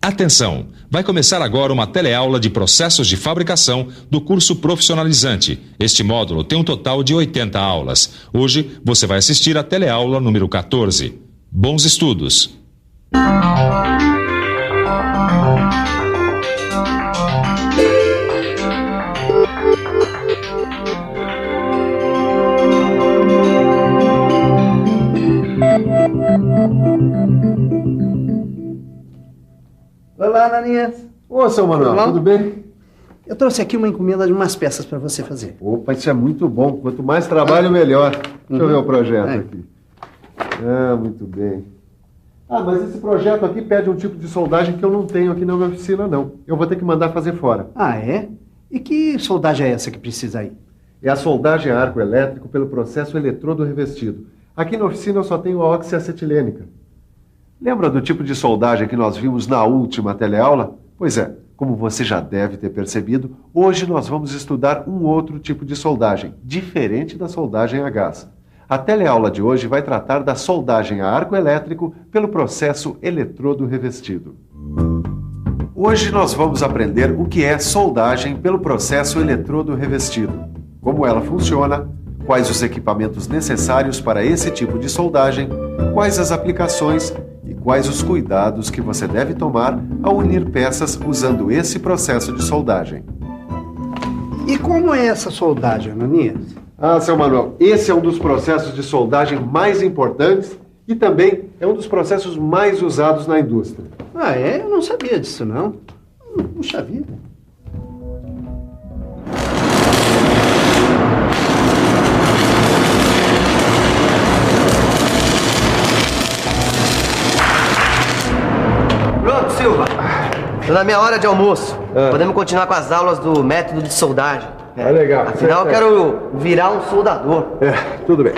Atenção! Vai começar agora uma teleaula de processos de fabricação do curso profissionalizante. Este módulo tem um total de 80 aulas. Hoje você vai assistir a teleaula número 14. Bons estudos! Olá, Ananias. Ô, seu Manuel, tudo bem? Eu trouxe aqui uma encomenda de umas peças para você fazer. Opa, isso é muito bom. Quanto mais trabalho, melhor. Deixa eu ver o projeto aqui. Muito bem. Mas esse projeto aqui pede um tipo de soldagem que eu não tenho aqui na minha oficina, não. Eu vou ter que mandar fazer fora. É? E que soldagem é essa que precisa aí? É a soldagem a arco elétrico pelo processo eletrodo revestido. Aqui na oficina eu só tenho a oxiacetilênica. Lembra do tipo de soldagem que nós vimos na última teleaula? Pois é, como você já deve ter percebido, hoje nós vamos estudar um outro tipo de soldagem, diferente da soldagem a gás. A teleaula de hoje vai tratar da soldagem a arco elétrico pelo processo eletrodo revestido. Hoje nós vamos aprender o que é soldagem pelo processo eletrodo revestido, como ela funciona, quais os equipamentos necessários para esse tipo de soldagem, quais as aplicações e quais os cuidados que você deve tomar ao unir peças usando esse processo de soldagem. E como é essa soldagem, Ananias? Seu Manuel, esse é um dos processos de soldagem mais importantes e também é um dos processos mais usados na indústria. É? Eu não sabia disso, não. Puxa vida. Pronto, Silva. Tô na minha hora de almoço. Podemos continuar com as aulas do método de soldagem. Legal. Afinal, eu quero virar um soldador. Tudo bem.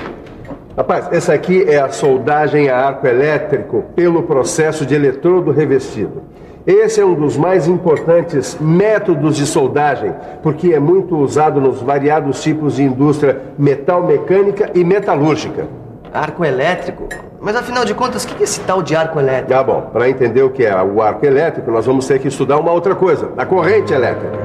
Rapaz, essa aqui é a soldagem a arco elétrico pelo processo de eletrodo revestido. Esse é um dos mais importantes métodos de soldagem, porque é muito usado nos variados tipos de indústria metal-mecânica e metalúrgica. Arco elétrico? Mas afinal de contas, o que é esse tal de arco elétrico? Bom, para entender o que é o arco elétrico, nós vamos ter que estudar uma outra coisa, a corrente elétrica.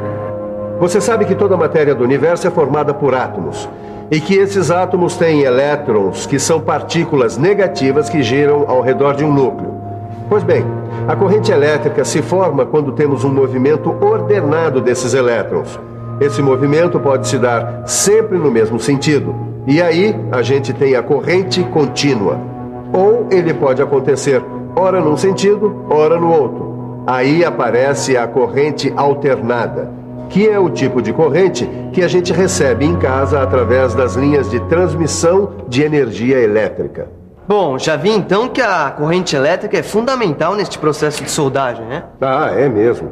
Você sabe que toda a matéria do universo é formada por átomos, e que esses átomos têm elétrons, que são partículas negativas que giram ao redor de um núcleo. Pois bem, a corrente elétrica se forma quando temos um movimento ordenado desses elétrons. Esse movimento pode se dar sempre no mesmo sentido, e aí a gente tem a corrente contínua. Ou ele pode acontecer ora num sentido, ora no outro. Aí aparece a corrente alternada, que é o tipo de corrente que a gente recebe em casa através das linhas de transmissão de energia elétrica. Bom, já vi então que a corrente elétrica é fundamental neste processo de soldagem, né? É mesmo.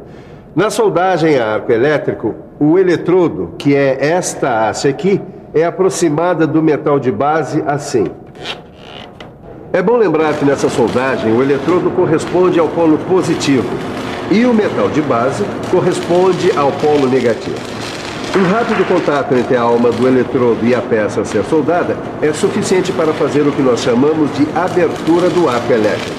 Na soldagem a arco elétrico, o eletrodo, que é esta haste aqui, é aproximada do metal de base assim. É bom lembrar que nessa soldagem o eletrodo corresponde ao polo positivo e o metal de base corresponde ao polo negativo. Um rápido contato entre a alma do eletrodo e a peça a ser soldada é suficiente para fazer o que nós chamamos de abertura do arco elétrico.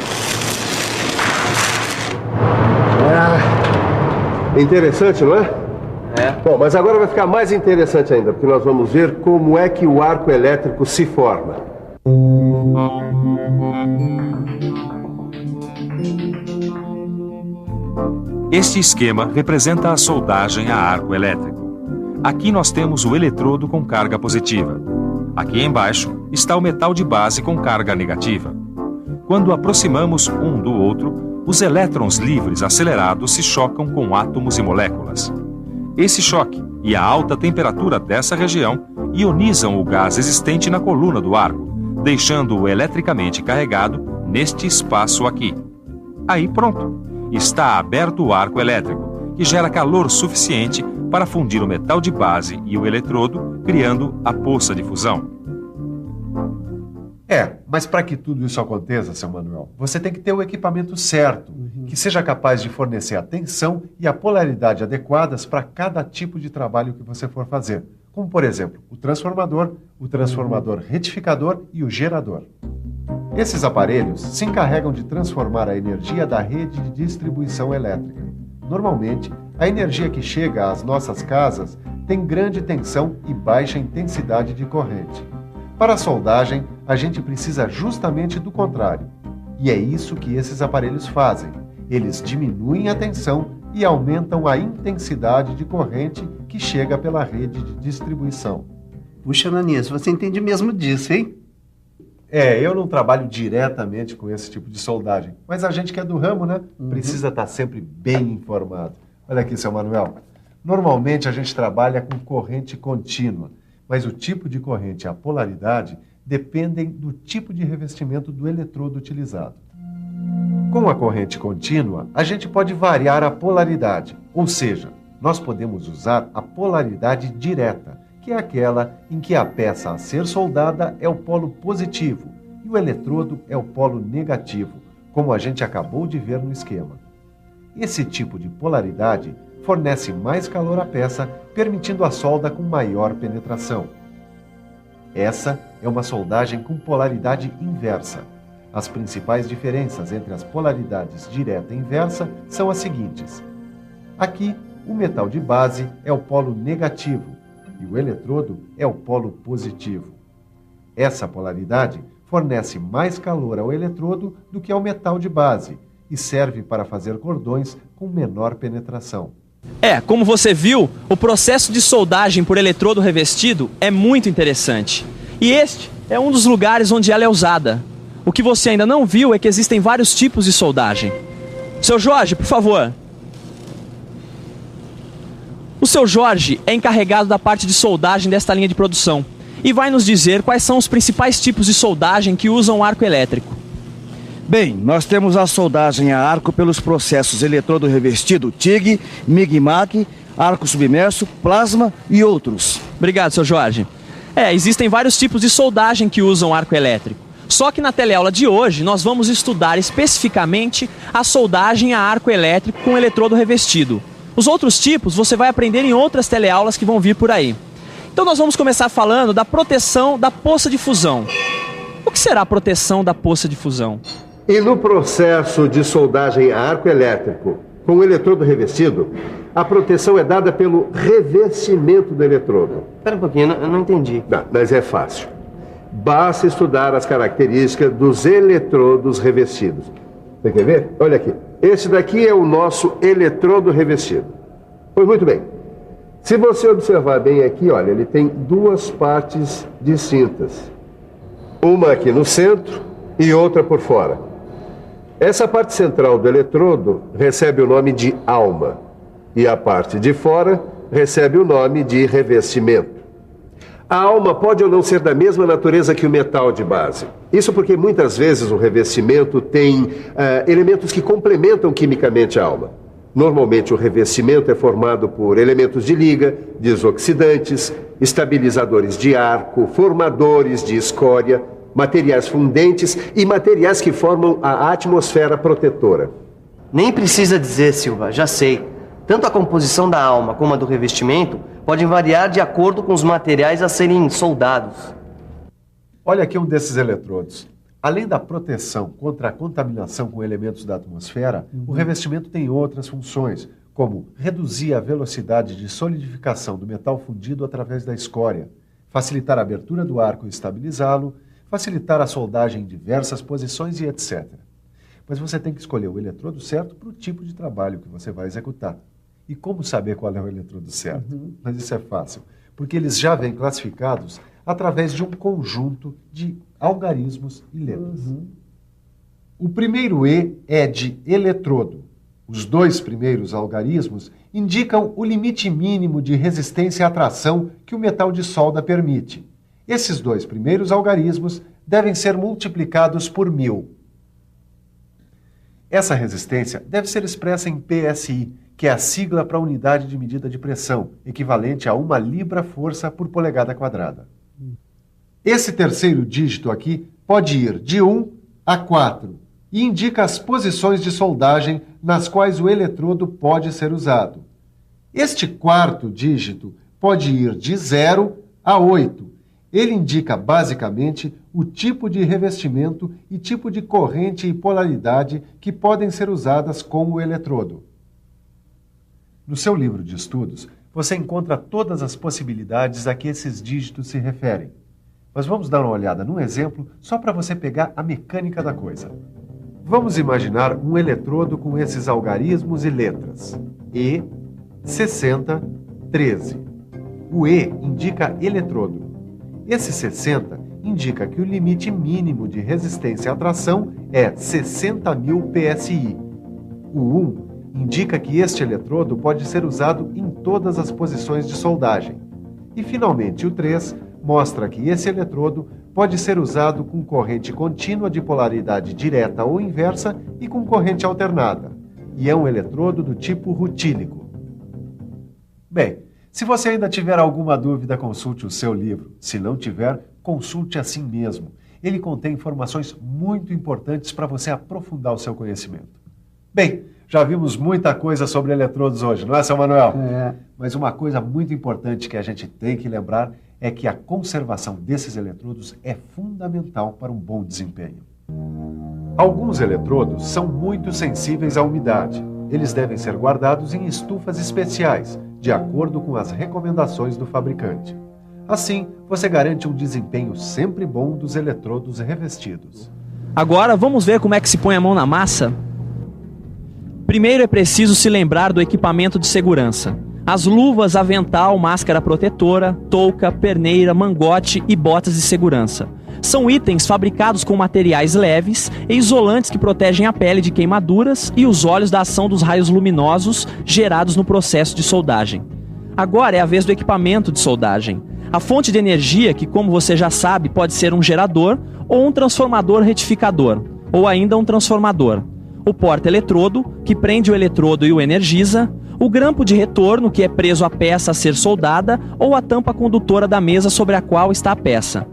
Interessante, não é? Bom, mas agora vai ficar mais interessante ainda, porque nós vamos ver como é que o arco elétrico se forma. Este esquema representa a soldagem a arco elétrico. Aqui nós temos o eletrodo com carga positiva. Aqui embaixo está o metal de base com carga negativa. Quando aproximamos um do outro, os elétrons livres acelerados se chocam com átomos e moléculas. Esse choque e a alta temperatura dessa região ionizam o gás existente na coluna do arco, deixando-o eletricamente carregado neste espaço aqui. Aí pronto, está aberto o arco elétrico, que gera calor suficiente para fundir o metal de base e o eletrodo, criando a poça de fusão. Mas para que tudo isso aconteça, seu Manuel, você tem que ter o equipamento certo, que seja capaz de fornecer a tensão e a polaridade adequadas para cada tipo de trabalho que você for fazer. Como, por exemplo, o transformador retificador e o gerador. Esses aparelhos se encarregam de transformar a energia da rede de distribuição elétrica. Normalmente, a energia que chega às nossas casas tem grande tensão e baixa intensidade de corrente. Para a soldagem, a gente precisa justamente do contrário. E é isso que esses aparelhos fazem. Eles diminuem a tensão e aumentam a intensidade de corrente que chega pela rede de distribuição. Puxa, Ananias, você entende mesmo disso, hein? Eu não trabalho diretamente com esse tipo de soldagem, mas a gente que é do ramo, né, precisa estar sempre bem informado. Olha aqui, seu Manuel. Normalmente a gente trabalha com corrente contínua, mas o tipo de corrente e a polaridade dependem do tipo de revestimento do eletrodo utilizado. Com a corrente contínua, a gente pode variar a polaridade, ou seja, nós podemos usar a polaridade direta, que é aquela em que a peça a ser soldada é o polo positivo e o eletrodo é o polo negativo, como a gente acabou de ver no esquema. Esse tipo de polaridade fornece mais calor à peça, permitindo a solda com maior penetração. Essa é uma soldagem com polaridade inversa. As principais diferenças entre as polaridades direta e inversa são as seguintes. Aqui, o metal de base é o polo negativo e o eletrodo é o polo positivo. Essa polaridade fornece mais calor ao eletrodo do que ao metal de base e serve para fazer cordões com menor penetração. Como você viu, o processo de soldagem por eletrodo revestido é muito interessante. E este é um dos lugares onde ela é usada. O que você ainda não viu é que existem vários tipos de soldagem. Seu Jorge, por favor. O seu Jorge é encarregado da parte de soldagem desta linha de produção e vai nos dizer quais são os principais tipos de soldagem que usam o arco elétrico. Bem, nós temos a soldagem a arco pelos processos eletrodo revestido TIG, MIG-MAC, arco submerso, plasma e outros. Obrigado, seu Jorge. Existem vários tipos de soldagem que usam arco elétrico. Só que na teleaula de hoje nós vamos estudar especificamente a soldagem a arco elétrico com eletrodo revestido. Os outros tipos você vai aprender em outras teleaulas que vão vir por aí. Então nós vamos começar falando da proteção da poça de fusão. O que será a proteção da poça de fusão? E no processo de soldagem a arco elétrico com o eletrodo revestido, a proteção é dada pelo revestimento do eletrodo. Espera um pouquinho, eu não entendi. Não, mas é fácil. Basta estudar as características dos eletrodos revestidos. Você quer ver? Olha aqui. Esse daqui é o nosso eletrodo revestido. Pois muito bem. Se você observar bem aqui, olha, ele tem duas partes distintas. Uma aqui no centro e outra por fora. Essa parte central do eletrodo recebe o nome de alma. E a parte de fora recebe o nome de revestimento. A alma pode ou não ser da mesma natureza que o metal de base. Isso porque muitas vezes o revestimento tem elementos que complementam quimicamente a alma. Normalmente o revestimento é formado por elementos de liga, desoxidantes, estabilizadores de arco, formadores de escória, materiais fundentes e materiais que formam a atmosfera protetora. Nem precisa dizer, Silva, já sei. Tanto a composição da alma como a do revestimento podem variar de acordo com os materiais a serem soldados. Olha aqui um desses eletrodos. Além da proteção contra a contaminação com elementos da atmosfera, o revestimento tem outras funções, como reduzir a velocidade de solidificação do metal fundido através da escória, facilitar a abertura do arco e estabilizá-lo, facilitar a soldagem em diversas posições e etc. Mas você tem que escolher o eletrodo certo para o tipo de trabalho que você vai executar. E como saber qual é o eletrodo certo? Mas isso é fácil, porque eles já vêm classificados através de um conjunto de algarismos e letras. O primeiro E é de eletrodo. Os dois primeiros algarismos indicam o limite mínimo de resistência à tração que o metal de solda permite. Esses dois primeiros algarismos devem ser multiplicados por 1000. Essa resistência deve ser expressa em PSI, que é a sigla para a unidade de medida de pressão, equivalente a 1 libra-força por polegada quadrada. Esse terceiro dígito aqui pode ir de 1 a 4 e indica as posições de soldagem nas quais o eletrodo pode ser usado. Este quarto dígito pode ir de 0 a 8 Ele indica basicamente o tipo de revestimento e tipo de corrente e polaridade que podem ser usadas com o eletrodo. No seu livro de estudos, você encontra todas as possibilidades a que esses dígitos se referem. Mas vamos dar uma olhada num exemplo só para você pegar a mecânica da coisa. Vamos imaginar um eletrodo com esses algarismos e letras. E, 60, 13. O E indica eletrodo. Esse 60 indica que o limite mínimo de resistência à tração é 60.000 PSI. O 1 indica que este eletrodo pode ser usado em todas as posições de soldagem. E, finalmente, o 3 mostra que esse eletrodo pode ser usado com corrente contínua de polaridade direta ou inversa e com corrente alternada. E é um eletrodo do tipo rutílico. Bem, se você ainda tiver alguma dúvida, consulte o seu livro. Se não tiver, consulte assim mesmo. Ele contém informações muito importantes para você aprofundar o seu conhecimento. Bem, já vimos muita coisa sobre eletrodos hoje, não é, seu Manuel? É. Mas uma coisa muito importante que a gente tem que lembrar é que a conservação desses eletrodos é fundamental para um bom desempenho. Alguns eletrodos são muito sensíveis à umidade. Eles devem ser guardados em estufas especiais, de acordo com as recomendações do fabricante. Assim, você garante um desempenho sempre bom dos eletrodos revestidos. Agora vamos ver como é que se põe a mão na massa? Primeiro é preciso se lembrar do equipamento de segurança. As luvas, avental, máscara protetora, touca, perneira, mangote e botas de segurança. São itens fabricados com materiais leves e isolantes que protegem a pele de queimaduras e os olhos da ação dos raios luminosos gerados no processo de soldagem. Agora é a vez do equipamento de soldagem. A fonte de energia, que como você já sabe, pode ser um gerador ou um transformador retificador, ou ainda um transformador. O porta-eletrodo, que prende o eletrodo e o energiza, o grampo de retorno, que é preso à peça a ser soldada, ou a tampa condutora da mesa sobre a qual está a peça.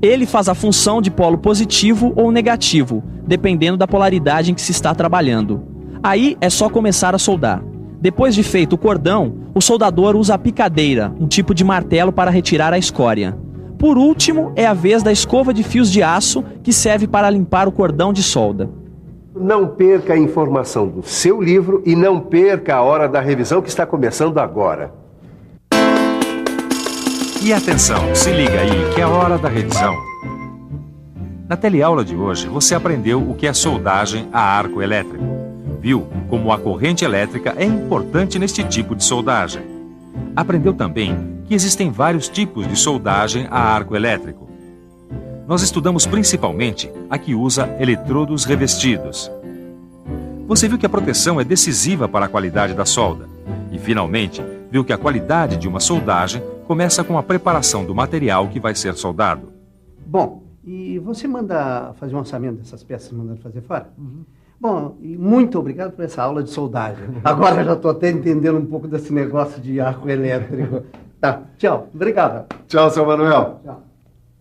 Ele faz a função de polo positivo ou negativo, dependendo da polaridade em que se está trabalhando. Aí é só começar a soldar. Depois de feito o cordão, o soldador usa a picadeira, um tipo de martelo para retirar a escória. Por último, é a vez da escova de fios de aço, que serve para limpar o cordão de solda. Não perca a informação do seu livro e não perca a hora da revisão que está começando agora. E atenção, se liga aí que é a hora da revisão. Na teleaula de hoje, você aprendeu o que é soldagem a arco elétrico. Viu como a corrente elétrica é importante neste tipo de soldagem. Aprendeu também que existem vários tipos de soldagem a arco elétrico. Nós estudamos principalmente a que usa eletrodos revestidos. Você viu que a proteção é decisiva para a qualidade da solda. E, finalmente, viu que a qualidade de uma soldagem começa com a preparação do material que vai ser soldado. Bom, e você manda fazer um orçamento dessas peças mandando fazer fora? Uhum. Bom, e muito obrigado por essa aula de soldagem. Agora eu já estou até entendendo um pouco desse negócio de arco elétrico. Tá, tchau. Obrigado. Tchau, seu Manuel. Tchau.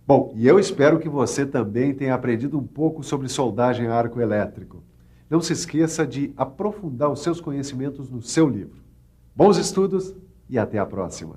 Bom, e eu espero que você também tenha aprendido um pouco sobre soldagem a arco elétrico. Não se esqueça de aprofundar os seus conhecimentos no seu livro. Bons estudos e até a próxima.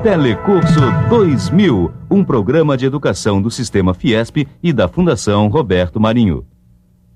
Telecurso 2000, um programa de educação do Sistema Fiesp e da Fundação Roberto Marinho.